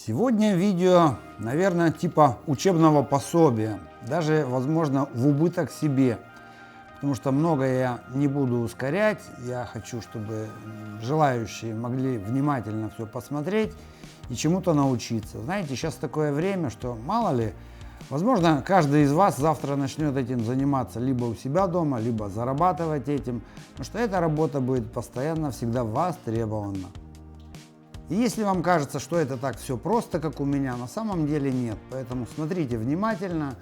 Сегодня видео, наверное, типа учебного пособия, даже, возможно, в убыток себе, потому что многое я не буду ускорять, я хочу, чтобы желающие могли внимательно все посмотреть и чему-то научиться. Знаете, сейчас такое время, что мало ли, возможно, каждый из вас завтра начнет этим заниматься либо у себя дома, либо зарабатывать этим, потому что эта работа будет постоянно всегда востребована. И если вам кажется, что это так все просто, как у меня, на самом деле нет. Поэтому смотрите внимательно,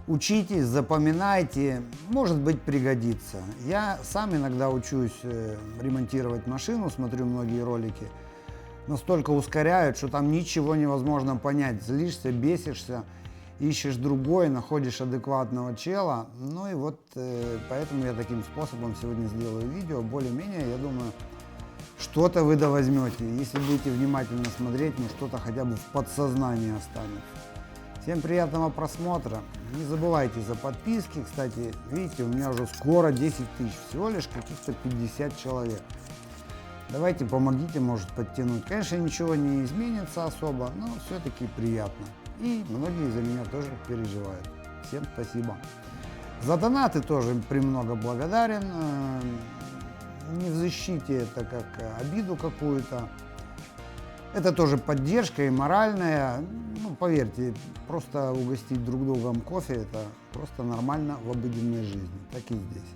учитесь, запоминайте, может быть, пригодится. Я сам иногда учусь ремонтировать машину, смотрю многие ролики. Настолько ускоряют, что там ничего невозможно понять. Злишься, бесишься, ищешь другой, находишь адекватного чела. Ну и вот поэтому я таким способом сегодня сделаю видео. Более-менее, я думаю, что-то вы возьмете. Если будете внимательно смотреть, ну что-то хотя бы в подсознании останется. Всем приятного просмотра. Не забывайте за подписки. Кстати, видите, у меня уже скоро 10 тысяч. Всего лишь каких-то 50 человек. Давайте помогите, может, подтянуть. Конечно, ничего не изменится особо, но все-таки приятно. И многие за меня тоже переживают. Всем спасибо. За донаты тоже премного благодарен. Не в защите это как обиду какую-то. Это тоже поддержка и моральная. Ну, поверьте, просто угостить друг другом кофе — это просто нормально в обыденной жизни. Так и здесь.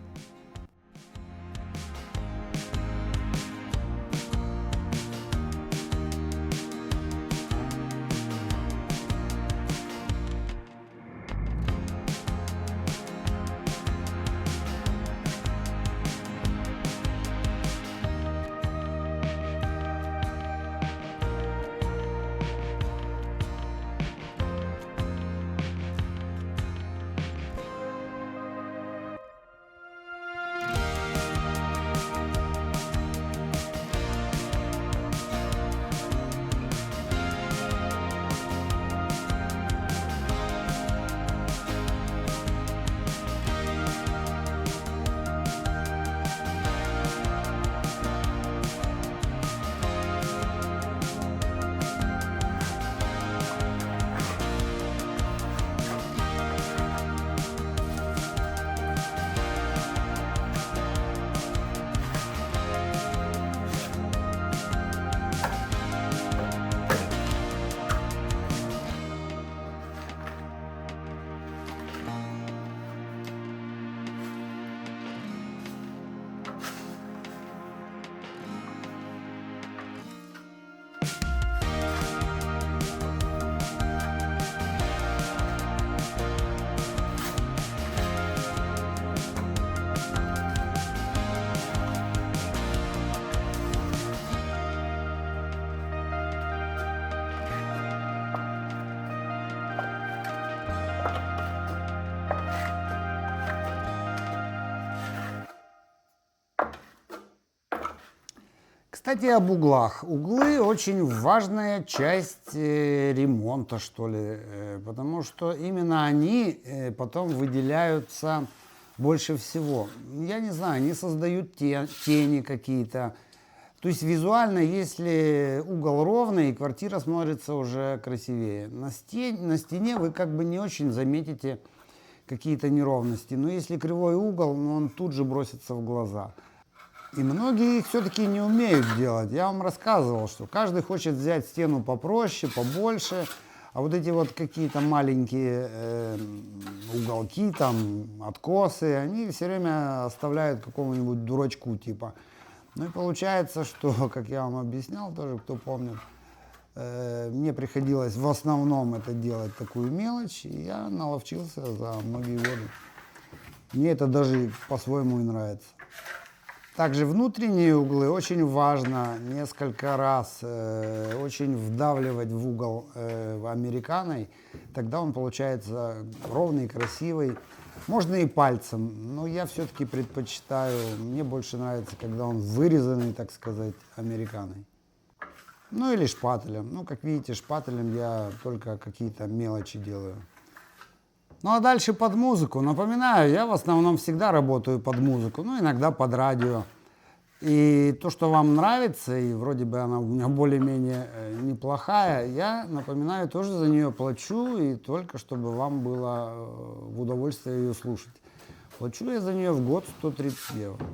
Кстати, об углах. Углы очень важная часть ремонта, что ли, потому что именно они потом выделяются больше всего. Я не знаю, они создают тени какие-то. То есть визуально, если угол ровный, квартира смотрится уже красивее. На стене вы как бы не очень заметите какие-то неровности. Но если кривой угол, он тут же бросится в глаза. И многие их все-таки не умеют делать. Я вам рассказывал, что каждый хочет взять стену попроще, побольше, а вот эти вот какие-то маленькие уголки, там, откосы, они все время оставляют какому-нибудь дурачку типа. Ну и получается, что, как я вам объяснял тоже, кто помнит, мне приходилось в основном это делать, такую мелочь, и я наловчился за многие годы. Мне это даже по-своему и нравится. Также внутренние углы очень важно несколько раз очень вдавливать в угол американой, тогда он получается ровный, красивый. Можно и пальцем, но я все-таки предпочитаю, мне больше нравится, когда он вырезанный, так сказать, американой. Ну или шпателем. Ну, как видите, шпателем я только какие-то мелочи делаю. Ну а дальше под музыку. Напоминаю, я в основном всегда работаю под музыку, ну иногда под радио. И то, что вам нравится, и вроде бы она у меня более-менее неплохая, я, напоминаю, тоже за нее плачу, и только чтобы вам было в удовольствие ее слушать. Плачу я за нее в год 130 евро.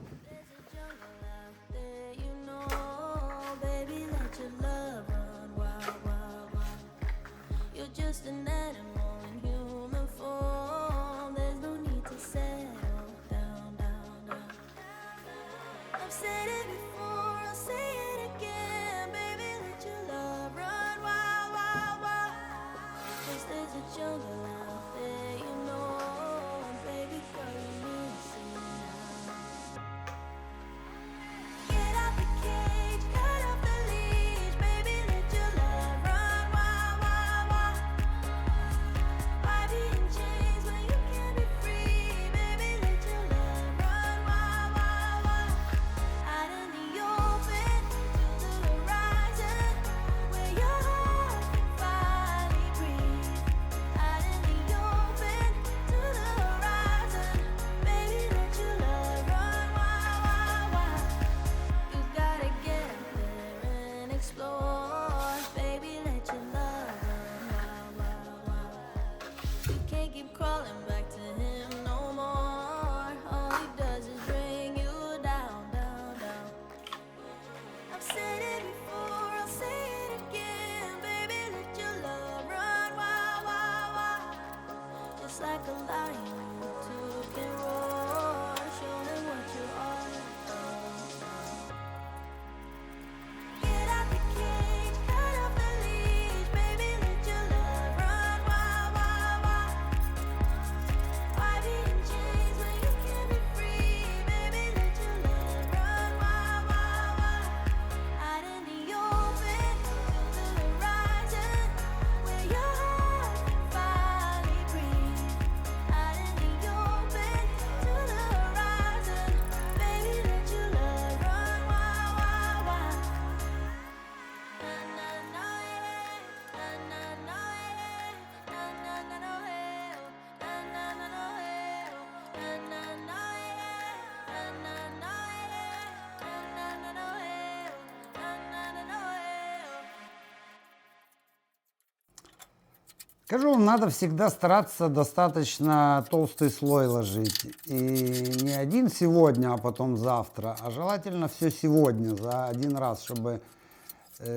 Скажу вам, надо всегда стараться достаточно толстый слой ложить. И не один сегодня, а потом завтра, а желательно все сегодня за один раз, чтобы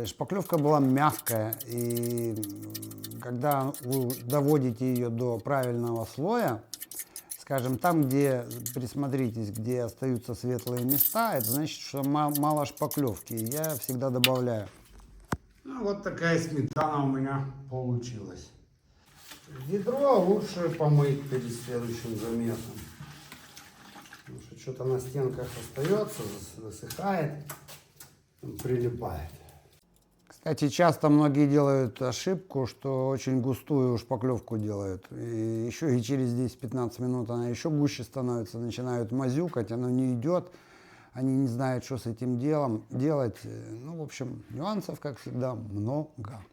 шпаклевка была мягкая. И когда вы доводите ее до правильного слоя, скажем, там, где, присмотритесь, где остаются светлые места, это значит, что мало шпаклевки. Я всегда добавляю. Ну, вот такая сметана у меня получилась. Ведро лучше помыть перед следующим замесом. Потому что что-то на стенках остается, засыхает, прилипает. Кстати, часто многие делают ошибку, что очень густую шпаклевку делают. И еще и через 10-15 минут она еще гуще становится, начинают мазюкать, оно не идет. Они не знают, что с этим делом делать. Ну, в общем, нюансов, как всегда, много.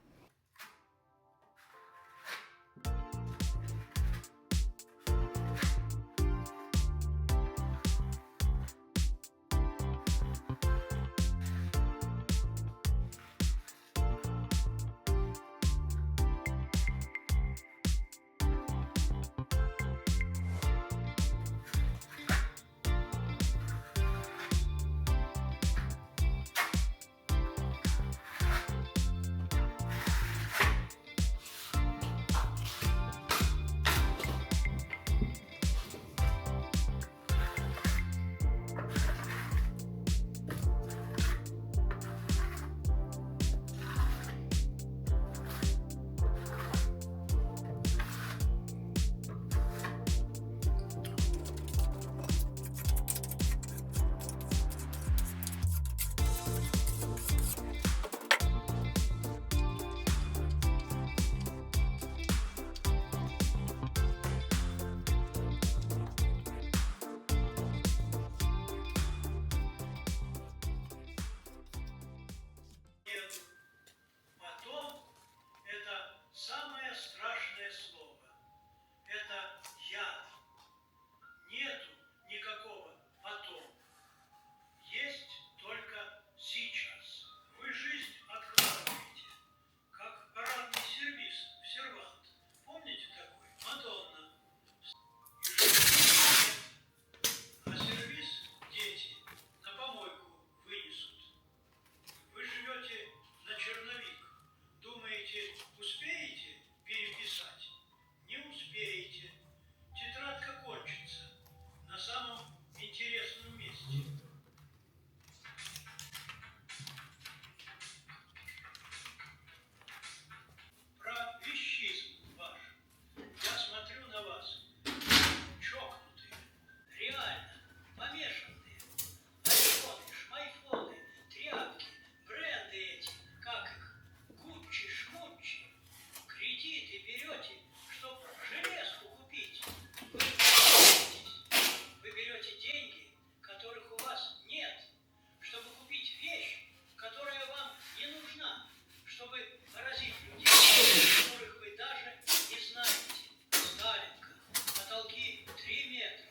которых вы даже не знаете. Сталинка, потолки 3 метра,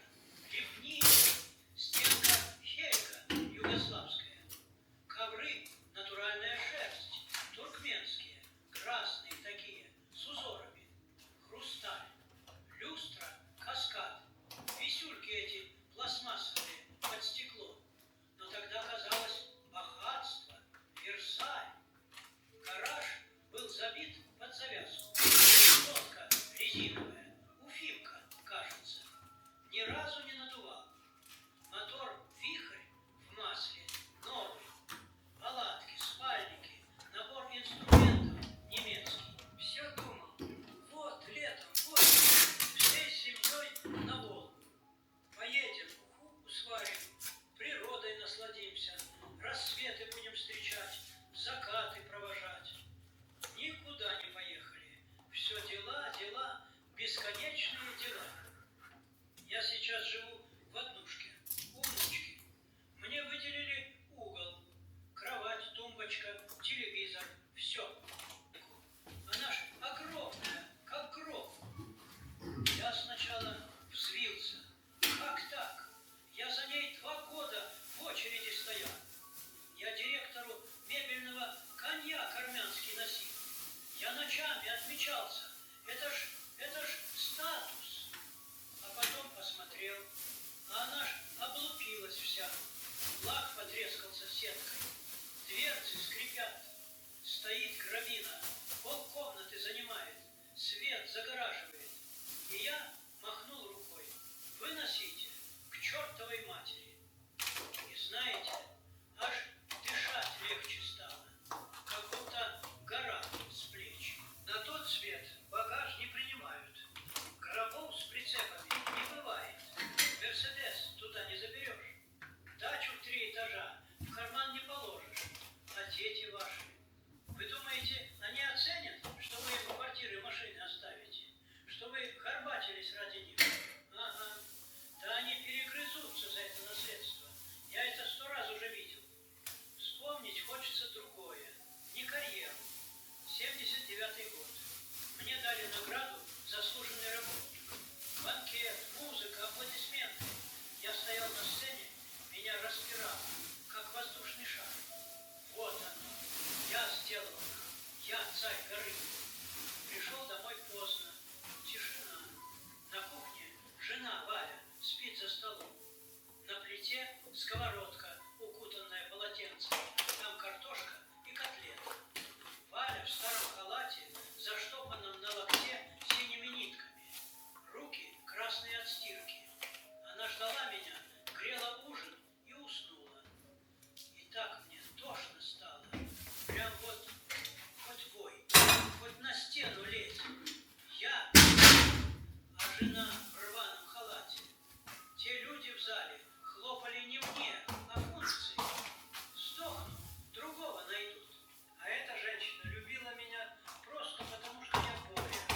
лепнина, стенка хейка югославская, ковры натуральная шерсть, туркменские, красные такие, с узорами, хрусталь, люстра, каскад, висюльки эти пластмассовые под стекло. Но тогда казалось богатство, Версаль. Гараж был забит под завязку. Лодка резиновая, Уфимка, кажется. Ни разу не надувал. Мотор «Вихрь» в масле, новый. Палатки, спальники, набор инструментов немецкий. Все думал, вот летом, вот, всей семьей на Волгу. Поедем, уху сварим, природой насладимся, рассветы будем встречать, закаты провожать. Никуда не поехали. Все дела, дела, бесконечные дела. Я сейчас живу в однушке, у внучки. Мне выделили угол, кровать, тумбочка, телевизор, все. Она ж огромная, как гроб. Я сначала взвился. Как так? Я за ней 2 года в очереди стоял. Я директору мебельного коньяк армянский носил. Я ночами отмечался. Это ж статус. А потом посмотрел, а она ж облупилась вся. Лак потрескался сеткой. Дверцы скрипят. Стоит гробина. Полкомнаты занимает. Свет загораживает. И я махнул рукой. Выносите к чертовой матери. И знаете, аж дышать легче стало. Как будто гора с плеч. На тот свет багаж не принимают. Гробов с прицепами не бывает. Мерседес туда не заберешь. Дачу в 3 этажа в карман не положишь. А дети ваши. Вы думаете, они оценят, что вы им квартиры и машины оставите? Что вы горбатились ради них? Ага. Да они перегрызутся за это наследство. Я это 100 раз уже видел. Вспомнить хочется другое. Не карьеру. 79-й год. Мне дали награду «Заслуженный работник». Банкет, музыка, аплодисменты. Я стоял на сцене, меня распирало, как воздушный шар. Вот оно. Я сделал их. Я царь горы. Пришел домой поздно. Тишина. На кухне жена Валя спит за столом. На плите сковородка, укутанная полотенцем. Там картошка и котлета. Валя в старом халате, заштопанном на локте синими нитками. Руки красные от стирки. Она ждала меня, грела ужин и уснула. И так мне тошно стало. Прям вот хоть бой, хоть на стену лезь. Я, а жена в рваном халате. Те люди в зале хлопали не мне, а функции. Сдохну, другого найдут. А эта женщина любила меня просто потому, что я болен.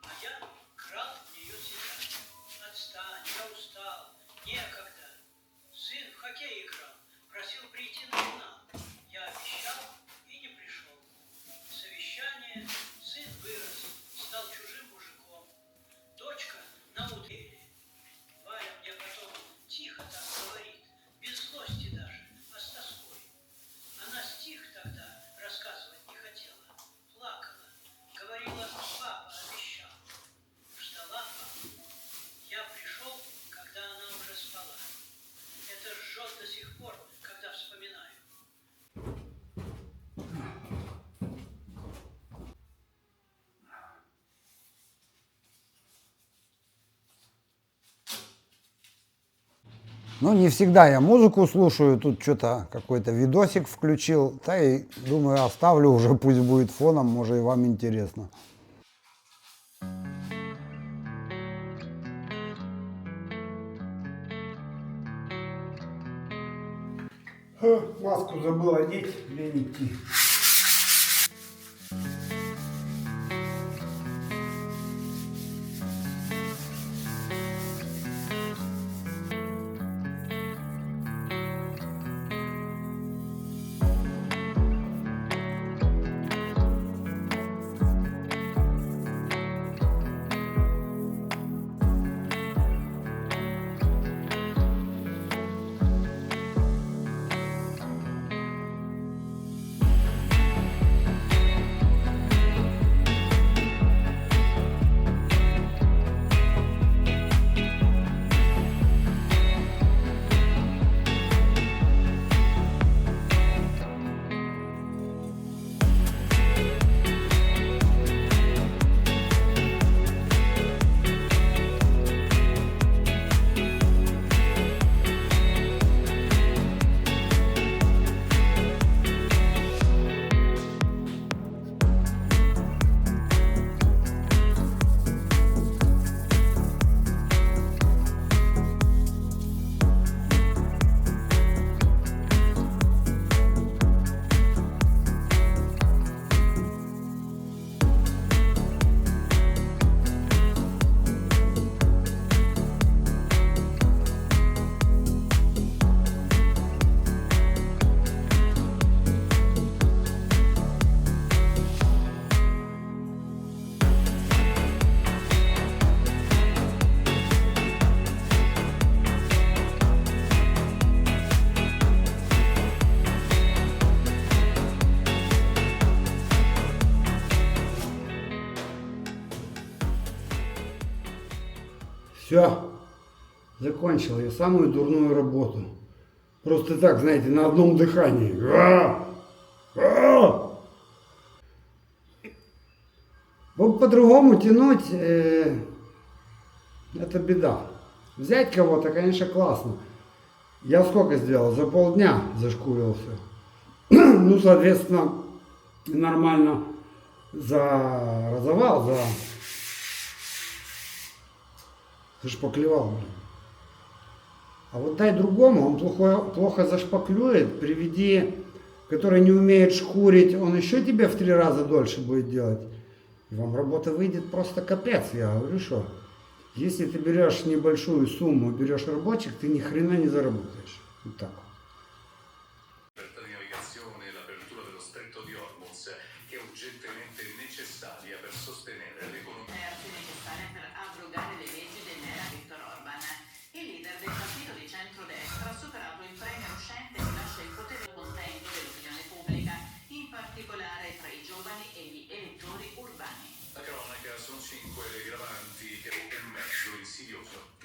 А я крал в нее себя. Отстань, я устал, некогда. Сын в хоккей играл, просил прийти на финал. Я обещал и не пришел. Совещание, сын вырос, стал чужим мужиком. Дочка на утеле. Валя мне потом тихо так говорит, без злости даже, а с тоской. Она стих тогда рассказывать не хотела, плакала, говорила, папа обещал. Ждала папу. Я пришел, когда она уже спала. Это жжет до сих пор, когда вспоминаю. Ну, не всегда я музыку слушаю, тут что-то какой-то видосик включил, да и думаю, оставлю уже, пусть будет фоном, может и вам интересно. Маску забыл одеть, лень идти. Все. Закончил я самую дурную работу. Просто так, знаете, на одном дыхании. Вот по-другому тянуть, это беда. Взять кого-то, конечно, классно. Я сколько сделал? За полдня зашкурился. Ну, соответственно, нормально заразовал, зашпаклевал, блин. А вот дай другому, он плохо зашпаклюет, приведи, который не умеет шкурить, он еще тебе в 3 раза дольше будет делать. И вам работа выйдет просто капец, я говорю, что. Если ты берешь небольшую сумму, берешь рабочих, ты ни хрена не заработаешь. Вот так вот.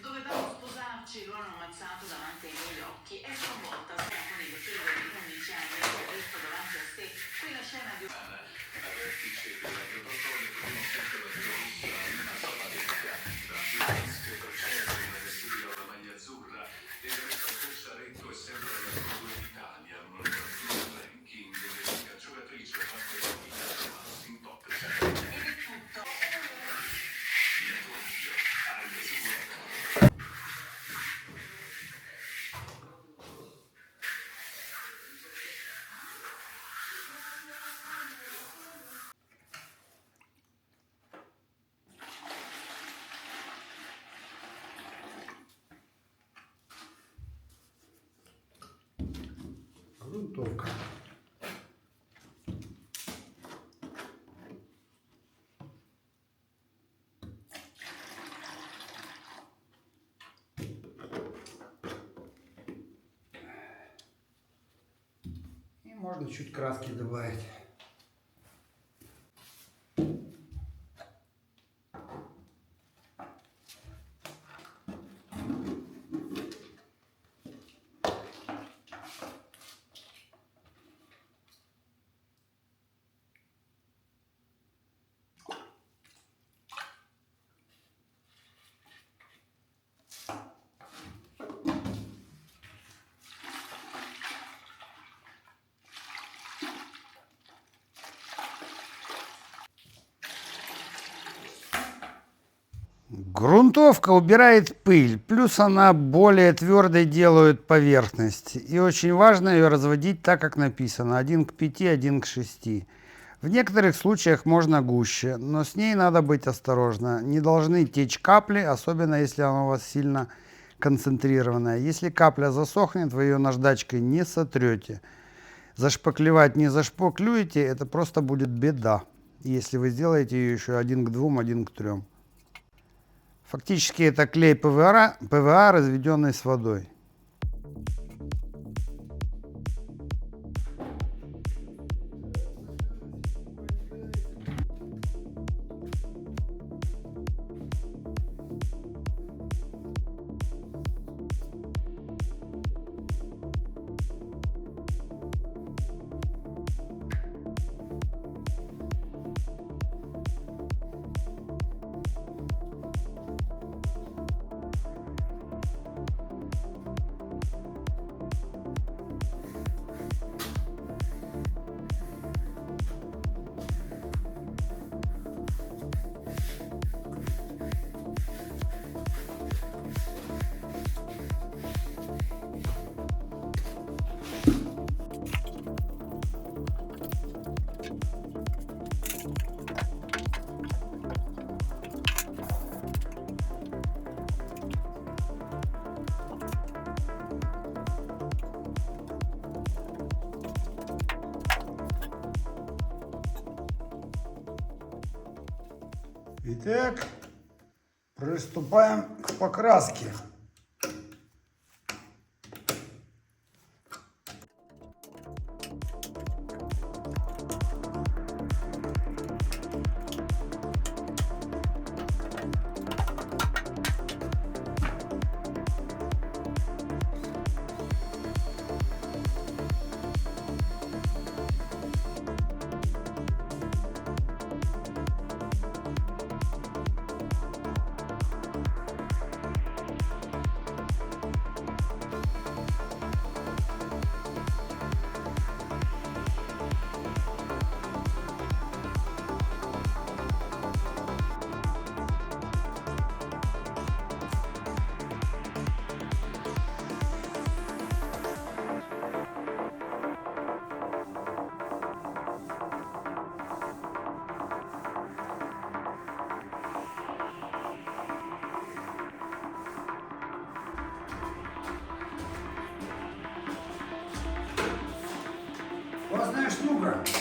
Dovevamo sposarci, lo hanno ammazzato davanti ai miei occhi e sconvolta sarà con i notevoli 11 anni che ho visto davanti a sé quella scena di Грунтовка. И можно чуть краски добавить. Грунтовка убирает пыль, плюс она более твердой делает поверхность. И очень важно ее разводить так, как написано, 1 к 5, 1 к 6. В некоторых случаях можно гуще, но с ней надо быть осторожно. Не должны течь капли, особенно если она у вас сильно концентрированная. Если капля засохнет, вы ее наждачкой не сотрете. Зашпаклевать не зашпаклюете, это просто будет беда, если вы сделаете ее еще 1 к 2, 1 к 3. Фактически это клей ПВА, разведенный с водой. Итак, приступаем к покраске. штука.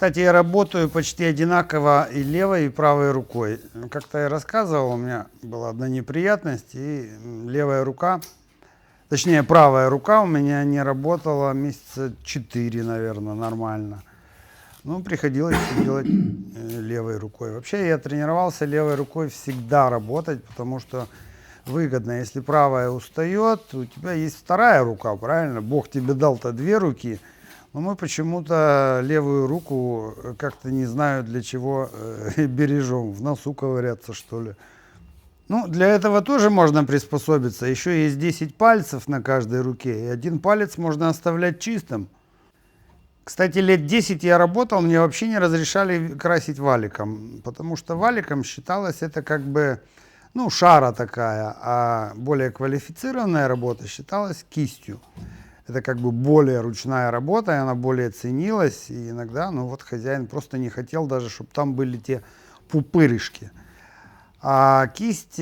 Кстати, я работаю почти одинаково и левой, и правой рукой. Как-то я рассказывал, у меня была одна неприятность, и левая рука, точнее правая рука у меня не работала месяца 4, наверное, нормально. Ну, приходилось всё делать левой рукой. Вообще я тренировался левой рукой всегда работать, потому что выгодно. Если правая устает, у тебя есть вторая рука, правильно? Бог тебе дал-то 2 руки, но мы почему-то левую руку как-то не знаю для чего бережем. В носу ковыряться, что ли. Ну, для этого тоже можно приспособиться. Еще есть 10 пальцев на каждой руке, и один палец можно оставлять чистым. Кстати, лет 10 я работал, мне вообще не разрешали красить валиком, потому что валиком считалось это как бы, ну, шара такая, а более квалифицированная работа считалась кистью. Это как бы более ручная работа, и она более ценилась, и иногда, ну вот хозяин просто не хотел даже, чтобы там были те пупырышки. А кисть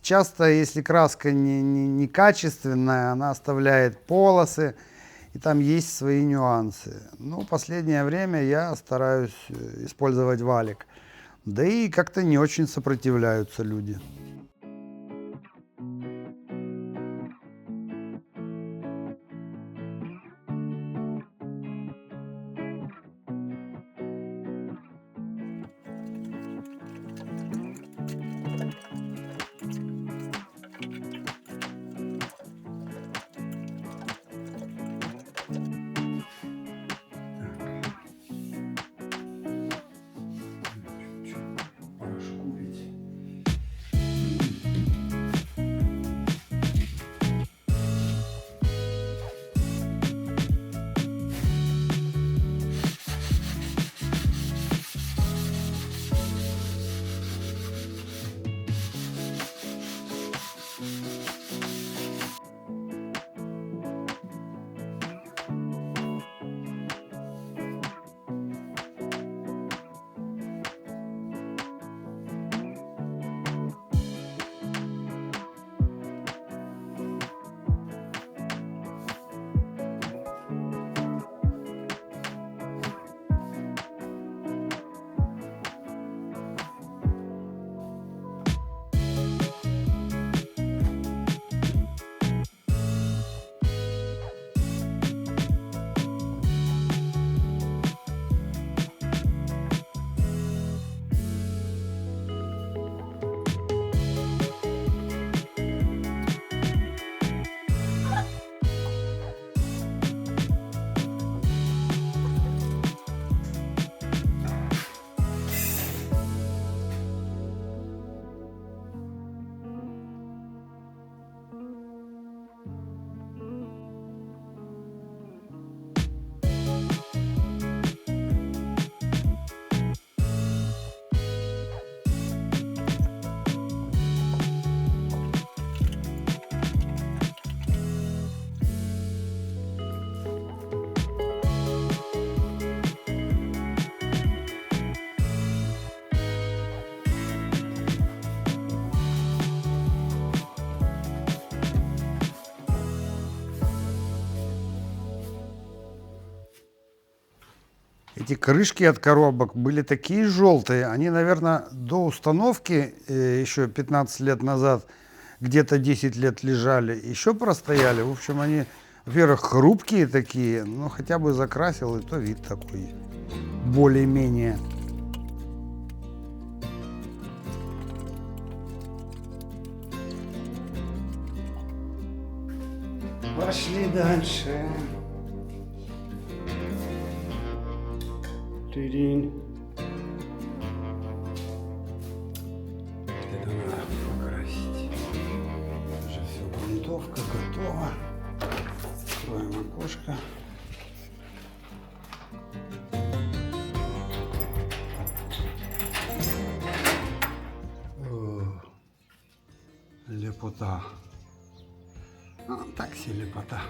часто, если краска некачественная, она оставляет полосы, и там есть свои нюансы. Ну, последнее время я стараюсь использовать валик. Да и как-то не очень сопротивляются люди. Эти крышки от коробок были такие желтые. Они, наверное, до установки еще 15 лет назад, где-то 10 лет лежали, еще простояли. В общем, они, во-первых, хрупкие такие, но хотя бы закрасил, и то вид такой более-менее. Пошли дальше. Тыринь. Это надо покрасить. Уже все, грунтовка готова. Откроем окошко. Лепота. Так себе лепота.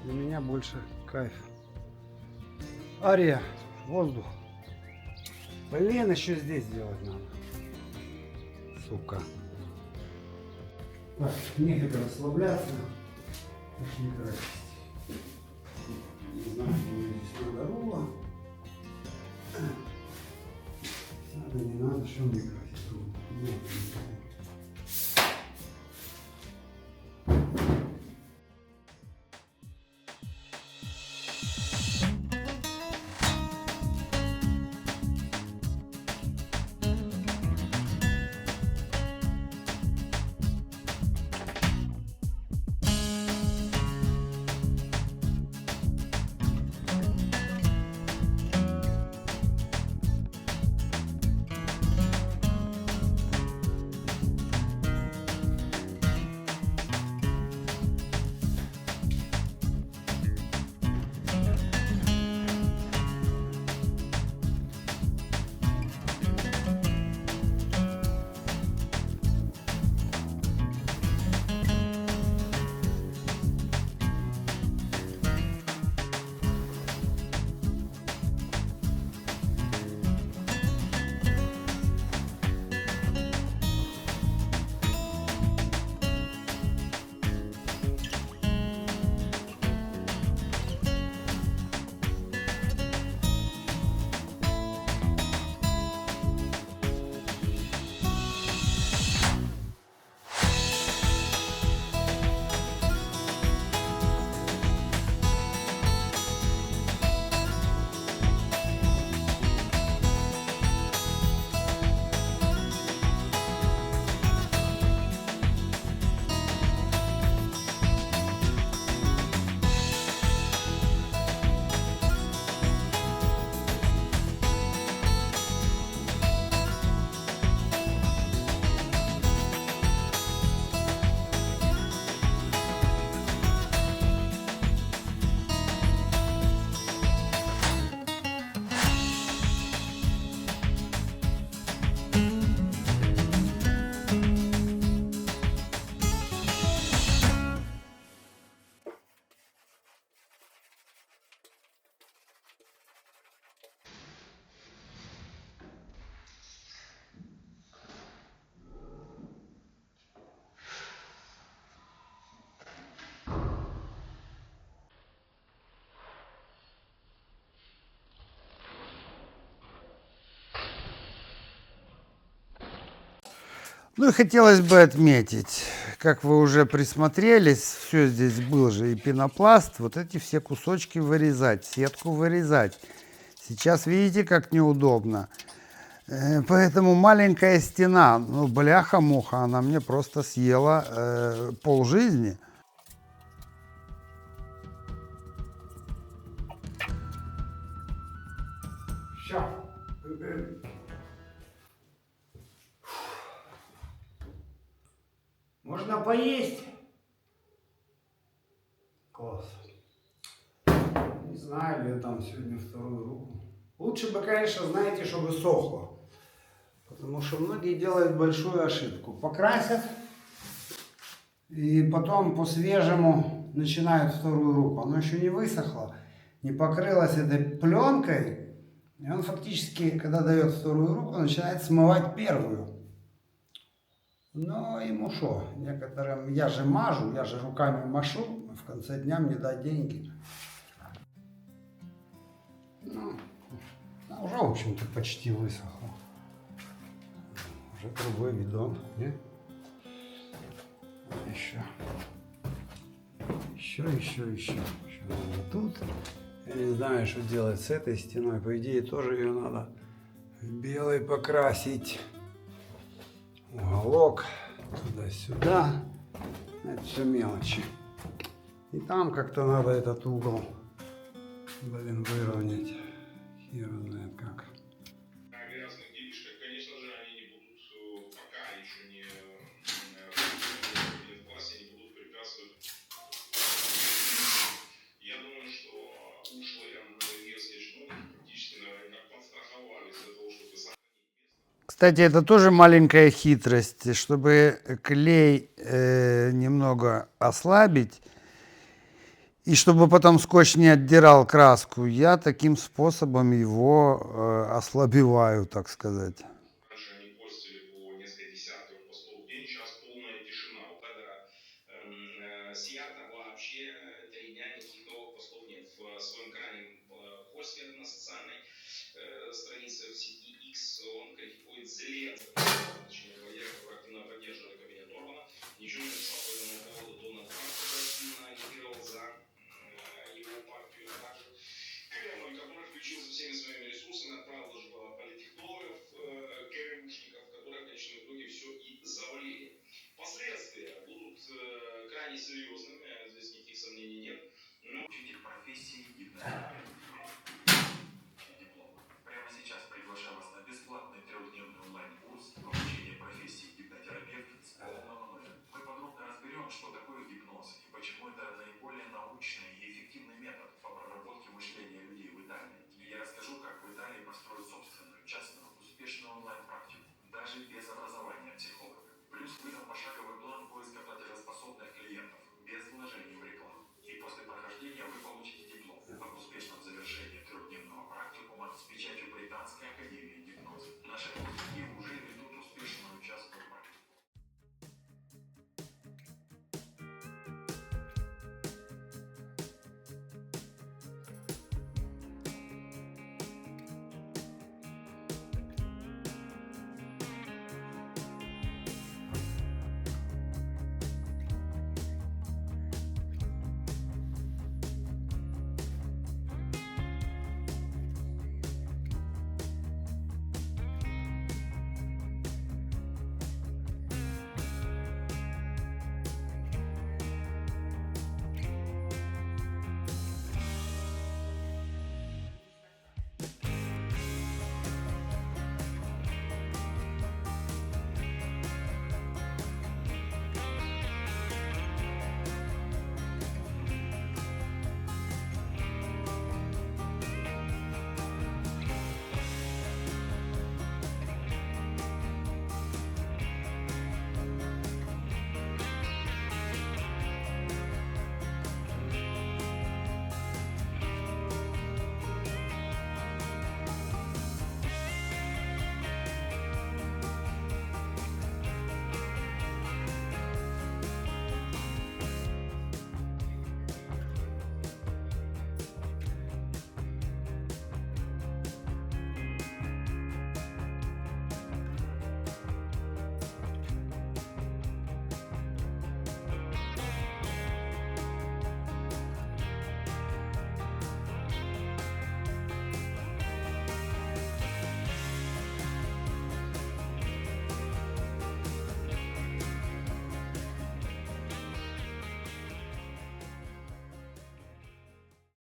Для меня больше кайф. Ария, воздух. Блин, еще здесь делать надо. Сука. Так, некогда расслабляться. Пошли красить. Не знаю, мне здесь надо руло. Надо, не надо, что мне красить руло? Нет, не надо. Ну и хотелось бы отметить, как вы уже присмотрелись, все здесь был же и пенопласт, вот эти все кусочки вырезать, сетку вырезать. Сейчас видите, как неудобно. Поэтому маленькая стена, ну бляха-муха, она мне просто съела полжизни. Все. Можно поесть? Класс. Не знаю, ли я там сегодня вторую руку. Лучше бы, конечно, знаете, чтобы сохло. Потому что многие делают большую ошибку. Покрасят и потом по-свежему начинают вторую руку. Оно еще не высохло, не покрылось этой пленкой. И он фактически, когда дает вторую руку, начинает смывать первую. Но ему что? Некоторым, я же мажу, я же руками машу, в конце дня мне дать деньги. Ну, уже, в общем-то, почти высохло. Уже другой бидон, не? Еще. Еще надо тут. Я не знаю, что делать с этой стеной. По идее, тоже ее надо в белый покрасить. Уголок туда-сюда. Это все мелочи. И там как-то надо этот угол, блин, выровнять. Хер знает как. О грязных делишках, конечно же, они не будут, пока еще не в классе, не будут препятствовать. Я думаю, что ушлые венгерские чиновники практически, наверное, как подстраховались для того, чтобы сохранить место. Кстати, это тоже маленькая хитрость, чтобы клей немного ослабить, и чтобы потом скотч не отдирал краску, я таким способом его ослабеваю, так сказать. Раньше они постили по несколько десятков постов в день, сейчас полная тишина. Вот это снято вообще 3 дня никаких новых постов нет. В своем крайнем посте на социальной странице в сети X он критикует Зеленского, точнее, военного, который активно поддерживает кабинет Орбана. Ничего не написал по этому поводу Дональд Трамп, который активно агитировал за его партию. Также Кремль, который включился всеми своими ресурсами, отправил даже политтехнологов, ГРУшников, которые в конечном итоге все и завалили. Последствия будут крайне серьезными, здесь никаких сомнений нет. Но учитель профессии диплом. Прямо сейчас приглашаю вас на бесплатный 3-дневный онлайн-курс обучения профессии гипнотерапевт с полного нуля. Мы подробно разберем, что такое гипноз и почему это наиболее научный и эффективный метод по проработке мышления людей в Италии. И я расскажу, как в Италии построить собственную, частную, успешную онлайн-практику, даже без образования психолога. Плюс выдам пошаговый план поиска платежеспособных клиентов, без вложений в рекламу. И после прохождения вы получите диплом об успешном завершении 3-дневного практикума с печатью Британской академии гипноза. Наши выпускники уже ведут успешную частную практику.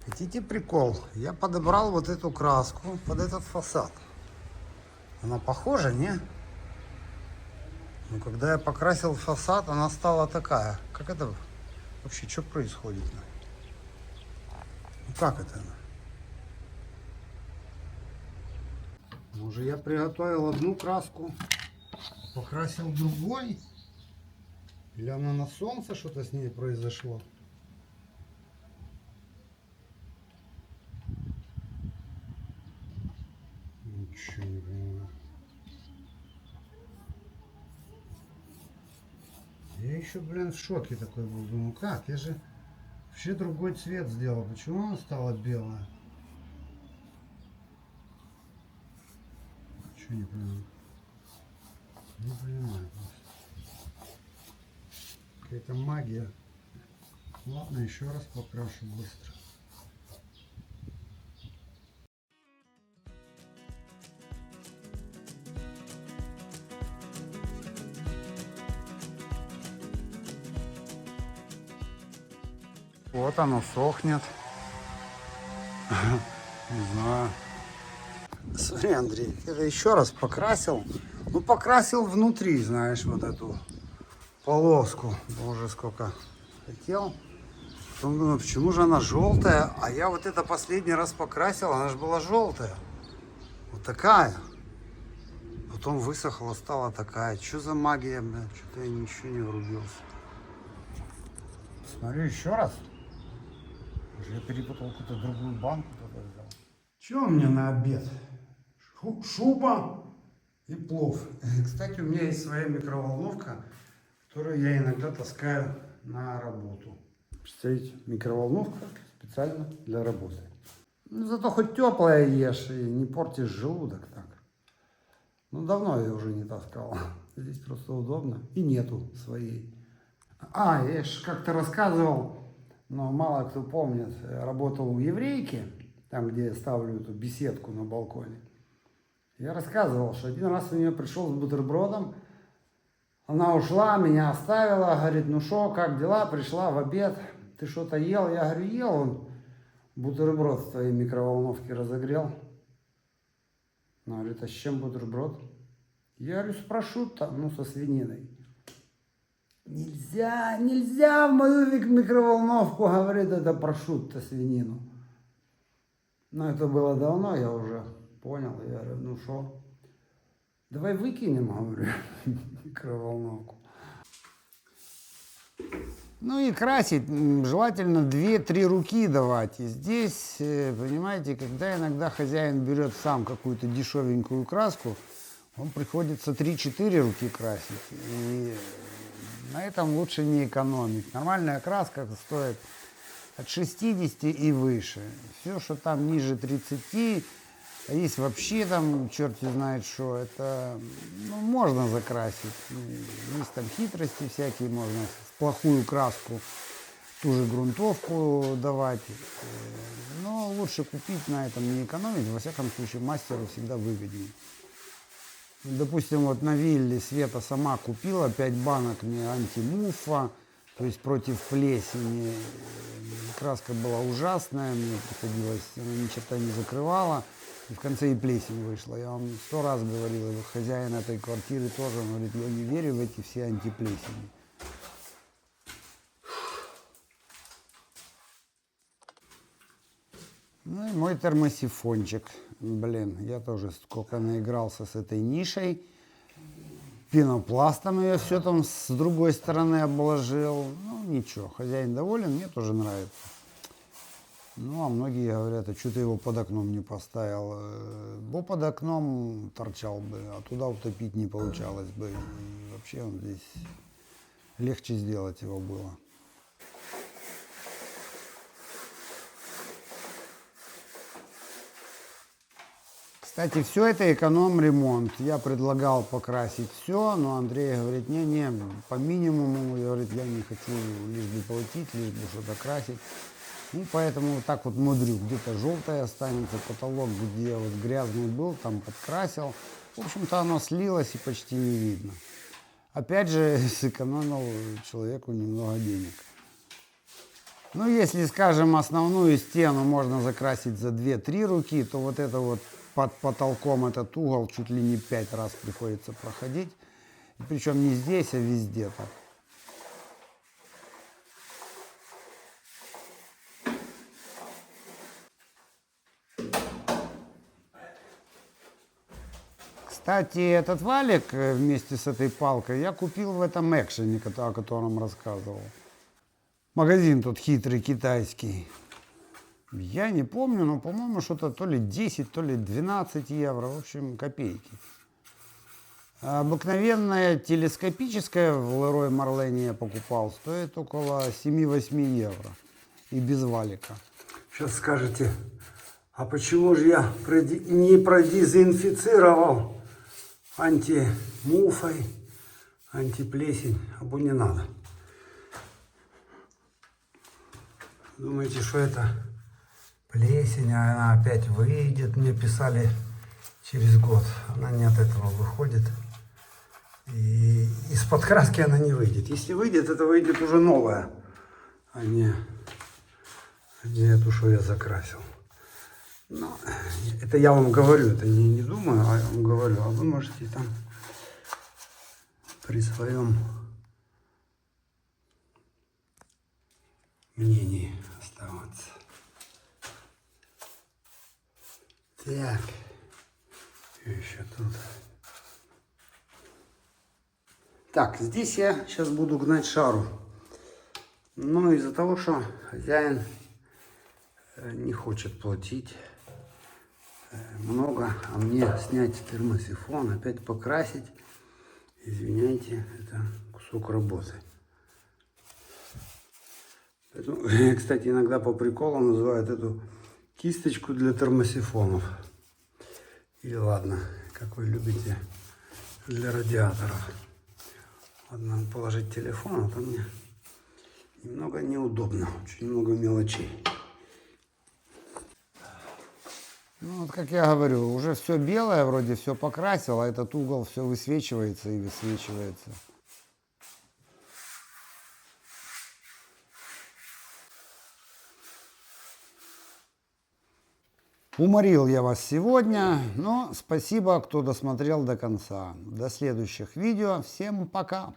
Хотите прикол? Я подобрал вот эту краску под этот фасад. Она похожа, не? Но когда я покрасил фасад, она стала такая. Как это вообще, что происходит? Ну как это? Уже я приготовил одну краску, покрасил другой. Или она на солнце что-то с ней произошло? Ничего не понимаю. Я еще, блин, в шоке такой был. Думаю, как? Я же вообще другой цвет сделал. Почему она стала белая? Ничего не понимаю. Не понимаю просто. Какая-то магия. Ладно, еще раз покрашу быстро. Вот оно сохнет. Не знаю. Смотри, Андрей, это еще раз покрасил. Ну, покрасил внутри, знаешь, вот эту полоску. Боже, сколько хотел. Потом думаю, почему же она желтая? А я вот это последний раз покрасил, она же была желтая. Вот такая. Потом высохла, стала такая. Что за магия, блядь? Что-то я ничего не врубился. Смотрю еще раз. Я перепутал какую-то другую банку. Что у меня на обед? Шуба и плов. Кстати, у меня есть своя микроволновка, которую я иногда таскаю на работу. Стоит микроволновка специально для работы. Ну, зато хоть теплое ешь и не портишь желудок так. Ну, давно я уже не таскал. Здесь просто удобно. И нету своей. Я же как-то рассказывал, но мало кто помнит, я работал у еврейки, там, где я ставлю эту беседку на балконе. Я рассказывал, что один раз у нее пришел с бутербродом, она ушла, меня оставила, говорит, ну что, как дела, пришла в обед, ты что-то ел? Я говорю, ел, он бутерброд в твоей микроволновке разогрел. Она говорит, а с чем бутерброд? Я говорю, с прошутто, ну со свининой. Нельзя в мою микроволновку, говорит, это прошутто, свинину. Но это было давно, я уже понял. Я говорю, ну что, давай выкинем, говорю, микроволновку. Ну и красить желательно 2-3 руки давать. И здесь, понимаете, когда иногда хозяин берет сам какую-то дешевенькую краску, он приходится 3-4 руки красить. И на этом лучше не экономить. Нормальная краска стоит от 60 и выше. Все, что там ниже 30, а есть вообще там, черти знает что, это можно закрасить. Есть там хитрости всякие, можно в плохую краску ту же грунтовку давать. Но лучше купить, на этом не экономить. Во всяком случае, мастеру всегда выгоднее. Допустим, вот на вилле Света сама купила 5 банок мне антимуфа, то есть против плесени. Краска была ужасная, мне приходилось, она ни черта не закрывала. И в конце и плесень вышла. Я вам 100 раз говорил, и хозяин этой квартиры тоже, он говорит, я не верю в эти все антиплесени. Ну и мой термосифончик. Блин, я тоже сколько наигрался с этой нишей. Пенопластом я все там с другой стороны обложил. Ну ничего, хозяин доволен, мне тоже нравится. Ну, а многие говорят, а что ты его под окном не поставил? Бо под окном торчал бы, а туда утопить не получалось бы. И вообще он здесь легче сделать его было. Кстати, все это эконом-ремонт. Я предлагал покрасить все, но Андрей говорит, не, по минимуму. Я говорю, я не хочу лишь бы платить, лишь бы что-то красить. Ну, поэтому вот так вот мудрю. Где-то желтое останется, потолок, где вот грязный был, там подкрасил. В общем-то, оно слилось и почти не видно. Опять же, сэкономил человеку немного денег. Ну, если, скажем, основную стену можно закрасить за 2-3 руки, то вот это вот под потолком этот угол чуть ли не 5 раз приходится проходить. И причем не здесь, а везде так. Кстати, этот валик вместе с этой палкой я купил в этом экшене, о котором рассказывал. Магазин тут хитрый, китайский. Я не помню, но, по-моему, что-то то ли 10, то ли 12 евро. В общем, копейки. Обыкновенная телескопическая в Leroy Merlin я покупал, стоит около 7-8 евро. И без валика. Сейчас скажете, а почему же я не продезинфицировал антимуфой, антиплесень, або не надо. Думаете, что это плесень, а она опять выйдет? Мне писали через год. Она не от этого выходит. И из-под краски она не выйдет. Если выйдет, это выйдет уже новая, а не эту, что я закрасил. Но это я вам говорю, это не думаю, а я вам говорю. А вы можете там при своем мнении оставаться. Так, еще тут. Так, здесь я сейчас буду гнать шару. Но из-за того, что хозяин не хочет платить много, а мне снять термосифон, опять покрасить, извиняйте, это кусок работы. Кстати, иногда по приколу называют эту кисточку для термосифонов. Или ладно, как вы любите, для радиаторов. Ладно, положить телефон, а то мне немного неудобно, очень много мелочей. Ну, вот как я говорю, уже все белое, вроде все покрасил, а этот угол все высвечивается и высвечивается. Уморил я вас сегодня, но спасибо, кто досмотрел до конца. До следующих видео. Всем пока!